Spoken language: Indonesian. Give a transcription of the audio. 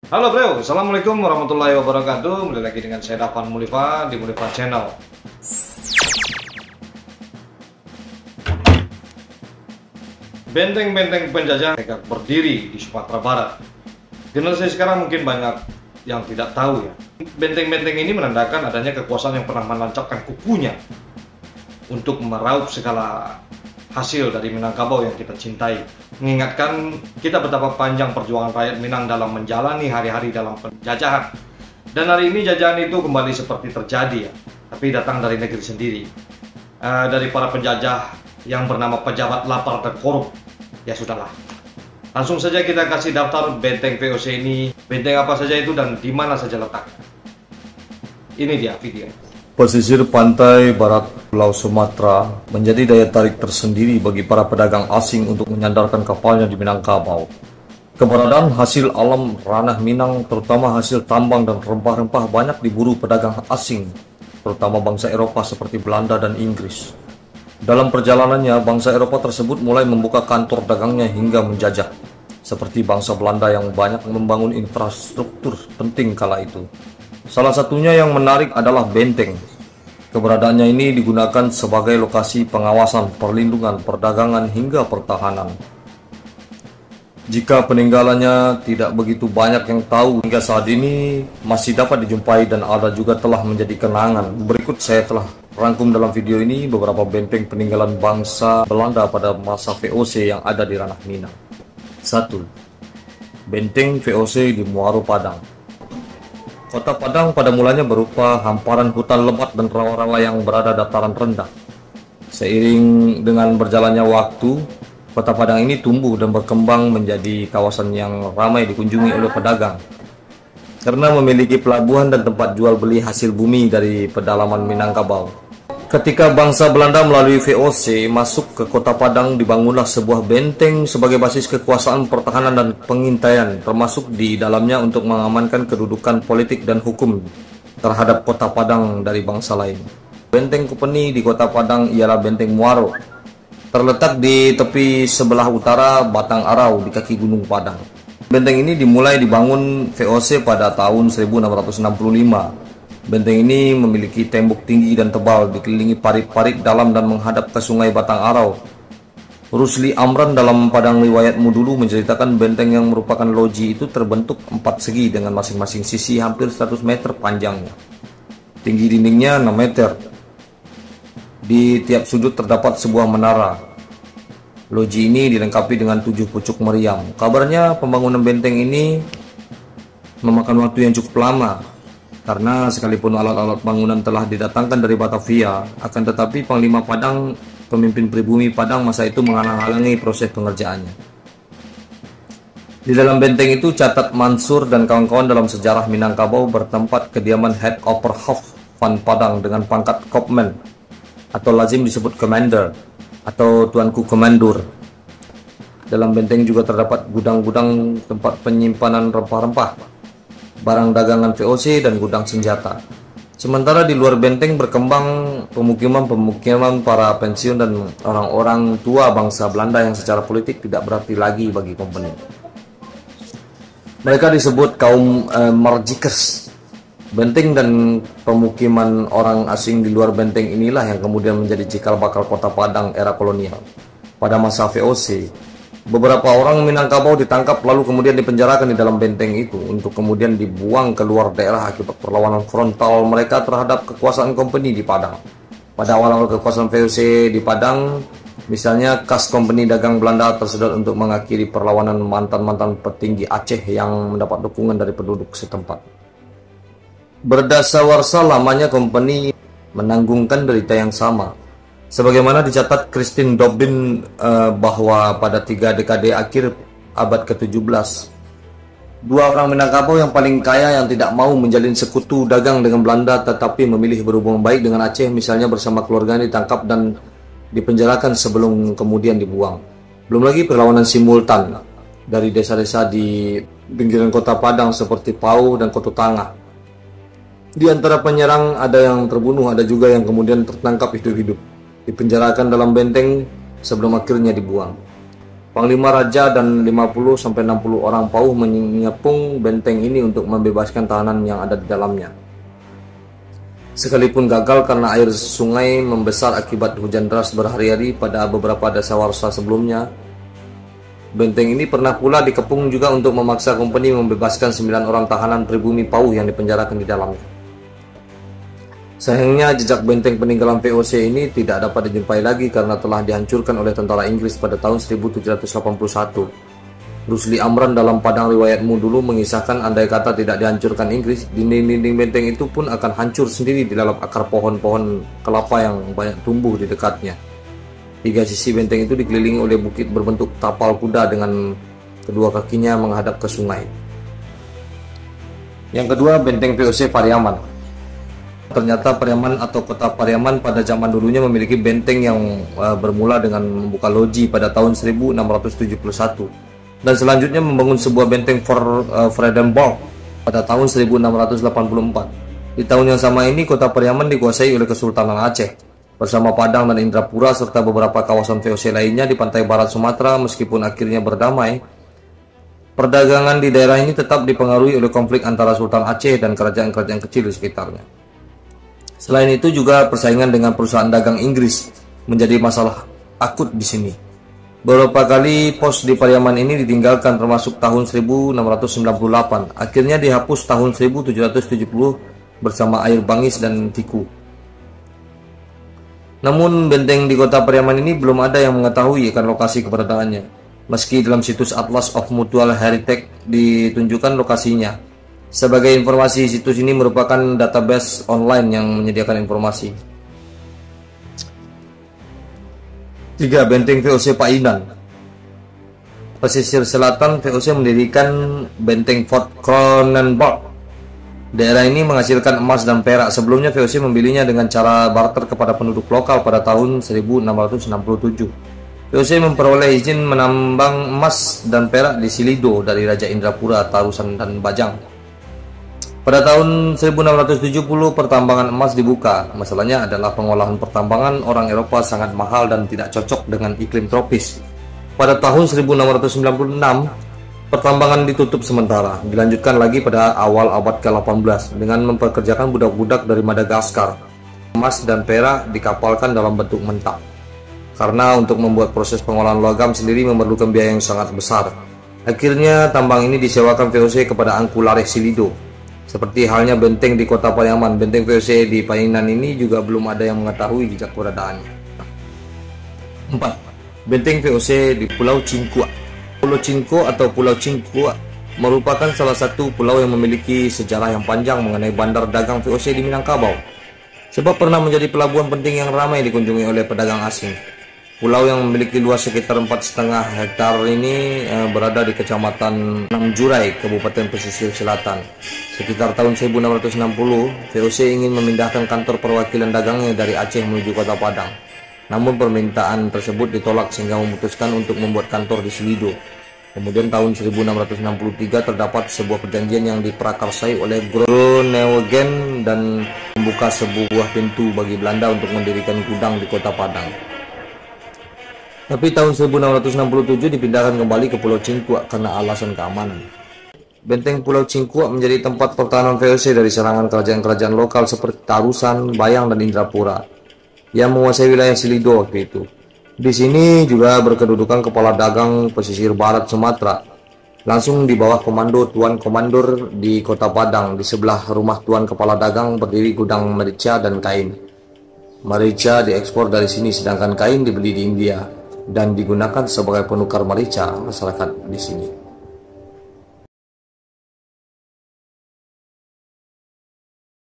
Halo bro, Assalamualaikum warahmatullahi wabarakatuh. Kembali lagi dengan saya Dafan Mulifa di Mulifa Channel. Benteng-benteng penjajah tegak berdiri di Sumatera Barat. Generasi sekarang mungkin banyak yang tidak tahu ya. Benteng-benteng ini menandakan adanya kekuasaan yang pernah menancapkan kukunya untuk meraup segala hasil dari Minangkabau yang kita cintai, mengingatkan kita betapa panjang perjuangan rakyat Minang dalam menjalani hari-hari dalam penjajahan. Dan hari ini jajahan itu kembali seperti terjadi ya, tapi datang dari negeri sendiri, dari para penjajah yang bernama pejabat lapar dan korup. Ya sudahlah, langsung saja kita kasih daftar benteng VOC ini, benteng apa saja itu dan di mana saja letaknya. Ini dia video. Pesisir pantai barat Pulau Sumatera menjadi daya tarik tersendiri bagi para pedagang asing untuk menyandarkan kapalnya di Minangkabau. Keberadaan hasil alam ranah Minang, terutama hasil tambang dan rempah-rempah, banyak diburu pedagang asing, terutama bangsa Eropa seperti Belanda dan Inggris. Dalam perjalanannya, bangsa Eropa tersebut mulai membuka kantor dagangnya hingga menjajah, seperti bangsa Belanda yang banyak membangun infrastruktur penting kala itu. Salah satunya yang menarik adalah benteng. Keberadaannya ini digunakan sebagai lokasi pengawasan, perlindungan, perdagangan, hingga pertahanan. Jika peninggalannya tidak begitu banyak yang tahu, hingga saat ini masih dapat dijumpai dan ada juga telah menjadi kenangan. Berikut saya telah rangkum dalam video ini beberapa benteng peninggalan bangsa Belanda pada masa VOC yang ada di ranah Minang. 1. Benteng VOC di Muaro Padang. Kota Padang pada mulanya berupa hamparan hutan lebat dan rawa-rawa yang berada dataran rendah. Seiring dengan berjalannya waktu, Kota Padang ini tumbuh dan berkembang menjadi kawasan yang ramai dikunjungi oleh pedagang. Karena memiliki pelabuhan dan tempat jual beli hasil bumi dari pedalaman Minangkabau. Ketika bangsa Belanda melalui VOC masuk ke Kota Padang, dibangunlah sebuah benteng sebagai basis kekuasaan, pertahanan, dan pengintaian, termasuk di dalamnya untuk mengamankan kedudukan politik dan hukum terhadap Kota Padang dari bangsa lain. Benteng Kupeni di Kota Padang ialah Benteng Muaro, terletak di tepi sebelah utara Batang Arau di kaki Gunung Padang. Benteng ini dimulai dibangun VOC pada tahun 1665. Benteng ini memiliki tembok tinggi dan tebal, dikelilingi parit-parit dalam dan menghadap ke sungai Batang Arau. Rusli Amran dalam Padang Riwayatmu Dulu menceritakan benteng yang merupakan loji itu terbentuk 4 segi dengan masing-masing sisi hampir 100 meter panjangnya. Tinggi dindingnya 6 meter. Di tiap sudut terdapat sebuah menara. Loji ini dilengkapi dengan 7 pucuk meriam. Kabarnya pembangunan benteng ini memakan waktu yang cukup lama, karena sekalipun alat-alat bangunan telah didatangkan dari Batavia, akan tetapi Panglima Padang, pemimpin pribumi Padang masa itu menghalang-halangi proses pengerjaannya. Di dalam benteng itu, catat Mansur dan kawan-kawan dalam sejarah Minangkabau bertempat kediaman Head Oberhof van Padang dengan pangkat Kopman, atau lazim disebut Commander, atau Tuanku Komandur. Dalam benteng juga terdapat gudang-gudang tempat penyimpanan rempah-rempah, barang dagangan VOC, dan gudang senjata. Sementara di luar benteng berkembang pemukiman-pemukiman para pensiun dan orang-orang tua bangsa Belanda yang secara politik tidak berarti lagi bagi kompeni. Mereka disebut kaum Marjikers. Benteng dan pemukiman orang asing di luar benteng inilah yang kemudian menjadi cikal bakal Kota Padang era kolonial. Pada masa VOC, beberapa orang Minangkabau ditangkap lalu kemudian dipenjarakan di dalam benteng itu untuk kemudian dibuang ke luar daerah akibat perlawanan frontal mereka terhadap kekuasaan kompeni di Padang. Pada awal-awal kekuasaan VOC di Padang, misalnya kas kompeni dagang Belanda tersedot untuk mengakhiri perlawanan mantan-mantan petinggi Aceh yang mendapat dukungan dari penduduk setempat. Berdasarkan lamanya kompeni menanggungkan derita yang sama. Sebagaimana dicatat Christine Dobbin bahwa pada 3 dekade akhir abad ke-17, 2 orang Minangkabau yang paling kaya yang tidak mau menjalin sekutu dagang dengan Belanda tetapi memilih berhubungan baik dengan Aceh, misalnya bersama keluarganya, ditangkap dan dipenjarakan sebelum kemudian dibuang. Belum lagi perlawanan simultan dari desa-desa di pinggiran Kota Padang seperti Pau dan Koto Tangah. Di antara penyerang ada yang terbunuh, ada juga yang kemudian tertangkap hidup-hidup, dipenjarakan dalam benteng sebelum akhirnya dibuang. Panglima Raja dan 50-60 orang pauh menyepung benteng ini untuk membebaskan tahanan yang ada di dalamnya. Sekalipun gagal karena air sungai membesar akibat hujan deras berhari-hari pada beberapa dasawarsa sebelumnya, benteng ini pernah pula dikepung juga untuk memaksa kompeni membebaskan 9 orang tahanan pribumi pauh yang dipenjarakan di dalamnya. Sayangnya jejak benteng peninggalan VOC ini tidak dapat dijumpai lagi karena telah dihancurkan oleh tentara Inggris pada tahun 1781. Rusli Amran dalam Padang Riwayatmu dulu mengisahkan andai kata tidak dihancurkan Inggris, dinding-dinding benteng itu pun akan hancur sendiri di dalam akar pohon-pohon kelapa yang banyak tumbuh di dekatnya. 3 sisi benteng itu dikelilingi oleh bukit berbentuk tapal kuda dengan kedua kakinya menghadap ke sungai. Yang kedua, benteng VOC Pariaman. Ternyata Pariaman atau kota Pariaman pada zaman dulunya memiliki benteng yang bermula dengan membuka loji pada tahun 1671 dan selanjutnya membangun sebuah benteng Fort Vredenburg pada tahun 1684. Di tahun yang sama ini kota Pariaman dikuasai oleh Kesultanan Aceh bersama Padang dan Indrapura serta beberapa kawasan VOC lainnya di pantai barat Sumatera. Meskipun akhirnya berdamai, perdagangan di daerah ini tetap dipengaruhi oleh konflik antara Sultan Aceh dan kerajaan-kerajaan kecil di sekitarnya. Selain itu juga persaingan dengan perusahaan dagang Inggris menjadi masalah akut di sini. Beberapa kali pos di Pariaman ini ditinggalkan termasuk tahun 1698. Akhirnya dihapus tahun 1770 bersama air bangis dan tiku. Namun benteng di kota Pariaman ini belum ada yang mengetahui akan lokasi keberadaannya. Meski dalam situs Atlas of Mutual Heritage ditunjukkan lokasinya. Sebagai informasi, situs ini merupakan database online yang menyediakan informasi. 3. Benteng VOC Painan. Pesisir selatan VOC mendirikan benteng Fort Kronenburg. Daerah ini menghasilkan emas dan perak. Sebelumnya VOC membelinya dengan cara barter kepada penduduk lokal pada tahun 1667. VOC memperoleh izin menambang emas dan perak di Silido dari Raja Indrapura, Tarusan, dan Bajang. Pada tahun 1670 pertambangan emas dibuka. Masalahnya adalah pengolahan pertambangan orang Eropa sangat mahal dan tidak cocok dengan iklim tropis. Pada tahun 1696 pertambangan ditutup sementara. Dilanjutkan lagi pada awal abad ke-18 dengan mempekerjakan budak-budak dari Madagaskar. Emas dan perak dikapalkan dalam bentuk mentah. Karena untuk membuat proses pengolahan logam sendiri memerlukan biaya yang sangat besar. Akhirnya tambang ini disewakan VOC kepada Angkulareh Silido. Seperti halnya benteng di kota Pariaman, benteng VOC di Painan ini juga belum ada yang mengetahui jejak keberadaannya. 4. Benteng VOC di Pulau Cingkua. Pulau Cingko atau Pulau Cingkua merupakan salah satu pulau yang memiliki sejarah yang panjang mengenai bandar dagang VOC di Minangkabau. Sebab pernah menjadi pelabuhan penting yang ramai dikunjungi oleh pedagang asing. Pulau yang memiliki luas sekitar 4,5 hektar ini berada di Kecamatan Namjurai, Kabupaten Pesisir Selatan. Sekitar tahun 1660, VOC ingin memindahkan kantor perwakilan dagangnya dari Aceh menuju Kota Padang. Namun permintaan tersebut ditolak sehingga memutuskan untuk membuat kantor di Silido. Kemudian tahun 1663 terdapat sebuah perjanjian yang diprakarsai oleh Groningen dan membuka sebuah pintu bagi Belanda untuk mendirikan gudang di Kota Padang. Tapi tahun 1667 dipindahkan kembali ke Pulau Cingkua karena alasan keamanan. Benteng Pulau Cingkua menjadi tempat pertahanan VOC dari serangan kerajaan-kerajaan lokal seperti Tarusan, Bayang, dan Indrapura yang menguasai wilayah Silido waktu itu. Di sini juga berkedudukan kepala dagang pesisir barat Sumatera, langsung di bawah komando Tuan Komandor di Kota Padang. Di sebelah rumah Tuan Kepala Dagang berdiri gudang merica dan kain. Merica diekspor dari sini, sedangkan kain dibeli di India dan digunakan sebagai penukar merica masyarakat di sini.